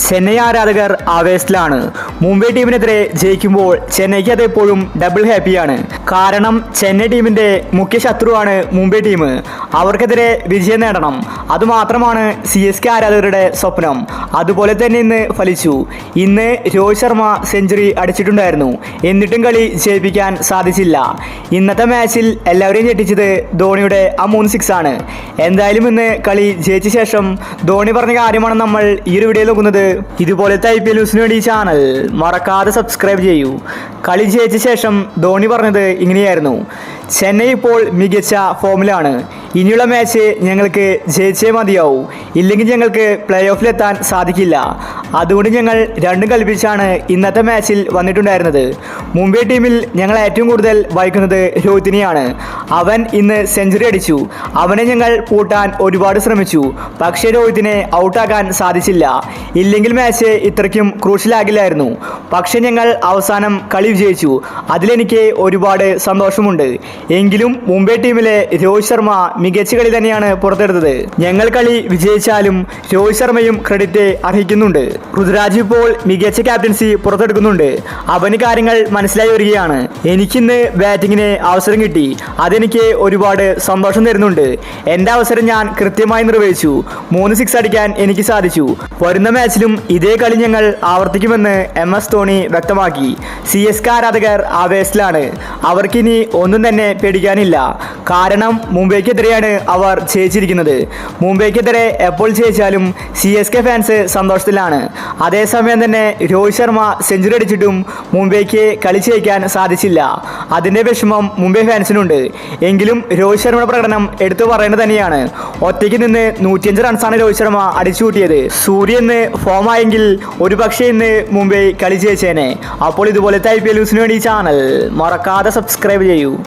ചെന്നൈ ആരാധകർ ആവേശത്തിലാണ്. മുംബൈ ടീമിനെതിരെ ജയിക്കുമ്പോൾ ചെന്നൈക്ക് അത് എപ്പോഴും ഡബിൾ ഹാപ്പിയാണ്. കാരണം ചെന്നൈ ടീമിന്റെ മുഖ്യ ശത്രുവാണ് മുംബൈ ടീം. അവർക്കെതിരെ വിജയം നേടണം, അതുമാത്രമാണ് CSK ആരാധകരുടെ സ്വപ്നം. അതുപോലെ തന്നെ ഇന്ന് ഫലിച്ചു. ഇന്ന് രോഹിത് ശർമ്മ സെഞ്ചുറി അടിച്ചിട്ടുണ്ടായിരുന്നു, എന്നിട്ടും കളി ജയിപ്പിക്കാൻ സാധിച്ചില്ല. ഇന്നത്തെ മാച്ചിൽ എല്ലാവരെയും ഞെട്ടിച്ചത് ധോണിയുടെ ആ 3 6 ആണ്. എന്തായാലും ഇന്ന് കളി ജയിച്ച ശേഷം ധോണി പറഞ്ഞ കാര്യമാണ് നമ്മൾ ഈ ഒരു വീഡിയോയിൽ നോക്കുന്നത്. ഇതുപോലത്തെ IPL ന്യൂസിന് വേണ്ടി ഈ ചാനൽ മറക്കാതെ സബ്സ്ക്രൈബ് ചെയ്യൂ. കളി ജയിച്ച ശേഷം ധോണി പറഞ്ഞത് ഇങ്ങനെയായിരുന്നു: ചെന്നൈ ഇപ്പോൾ മികച്ച ഫോമിലാണ്. ഇനിയുള്ള മാച്ച് ഞങ്ങൾക്ക് ജയിച്ചേ മതിയാവൂ, ഇല്ലെങ്കിൽ ഞങ്ങൾക്ക് പ്ലേ ഓഫിലെത്താൻ സാധിക്കില്ല. അതുകൊണ്ട് ഞങ്ങൾ രണ്ടും കൽപ്പിച്ചാണ് ഇന്നത്തെ മാച്ചിൽ വന്നിട്ടുണ്ടായിരുന്നത്. മുംബൈ ടീമിൽ ഞങ്ങൾ ഏറ്റവും കൂടുതൽ വായിക്കുന്നത് രോഹിത്തിനെയാണ്. അവൻ ഇന്ന് സെഞ്ചുറി അടിച്ചു. അവനെ ഞങ്ങൾ പൂട്ടാൻ ഒരുപാട് ശ്രമിച്ചു, പക്ഷേ രോഹിത്തിനെ ഔട്ടാക്കാൻ സാധിച്ചില്ല. ഇല്ലെങ്കിൽ മാച്ച് ഇത്രയ്ക്കും ക്രൂഷ്യലാകില്ലായിരുന്നു. പക്ഷേ ഞങ്ങൾ അവസാനം കളി വിജയിച്ചു. അതിലെനിക്ക് ഒരുപാട് സന്തോഷമുണ്ട്. എങ്കിലും മുംബൈ ടീമിലെ രോഹിത് ശർമ്മ മികച്ച കളി തന്നെയാണ് പുറത്തെടുത്തത്. ഞങ്ങൾ കളി വിജയിച്ചാലും രോഹിത് ശർമ്മയും ക്രെഡിറ്റ് അർഹിക്കുന്നുണ്ട്. ഋതുരാജ് ഇപ്പോൾ മികച്ച ക്യാപ്റ്റൻസി പുറത്തെടുക്കുന്നുണ്ട്. അവന് കാര്യങ്ങൾ മനസ്സിലായി വരികയാണ്. എനിക്കിന്ന് ബാറ്റിങ്ങിന് അവസരം കിട്ടി, അതെനിക്ക് ഒരുപാട് സന്തോഷം തരുന്നുണ്ട്. എൻ്റെ അവസരം ഞാൻ കൃത്യമായി നിർവഹിച്ചു. 3 6 അടിക്കാൻ എനിക്ക് സാധിച്ചു. വരുന്ന മാച്ചിലും ഇതേ കളി ഞങ്ങൾ ആവർത്തിക്കുമെന്ന് MS ധോണി വ്യക്തമാക്കി. CSK ആരാധകർ ആവേശത്തിലാണ്. അവർക്കിനി ഒന്നും തന്നെ പേടിക്കാനില്ല. കാരണം മുംബൈക്കെതിരെയാണ് അവർ ജയിച്ചിരിക്കുന്നത്. മുംബൈക്കെതിരെ എപ്പോൾ ജയിച്ചാലും CSK ഫാൻസ് സന്തോഷത്തിലാണ്. അതേസമയം തന്നെ രോഹിത് ശർമ്മ സെഞ്ചുറി അടിച്ചിട്ടും മുംബൈക്ക് കളി ജയിക്കാൻ സാധിച്ചില്ല. അതിൻ്റെ വിഷമം മുംബൈ ഫാൻസിനുണ്ട്. എങ്കിലും രോഹിത് ശർമ്മയുടെ പ്രകടനം എടുത്തു പറയേണ്ടത് തന്നെയാണ്. ഒറ്റയ്ക്ക് നിന്ന് 105 റൺസാണ് രോഹിത് ശർമ്മ അടിച്ചുകൂട്ടിയത്. സൂര്യ ഇന്ന് ഫോം ആയെങ്കിൽ ഒരു പക്ഷേ ഇന്ന് മുംബൈ കളി ജയിച്ചേനെ. അപ്പോൾ ഇതുപോലത്തെ IPL ന്യൂസിന് വേണ്ടി ചാനൽ മറക്കാതെ സബ്സ്ക്രൈബ് ചെയ്യൂ.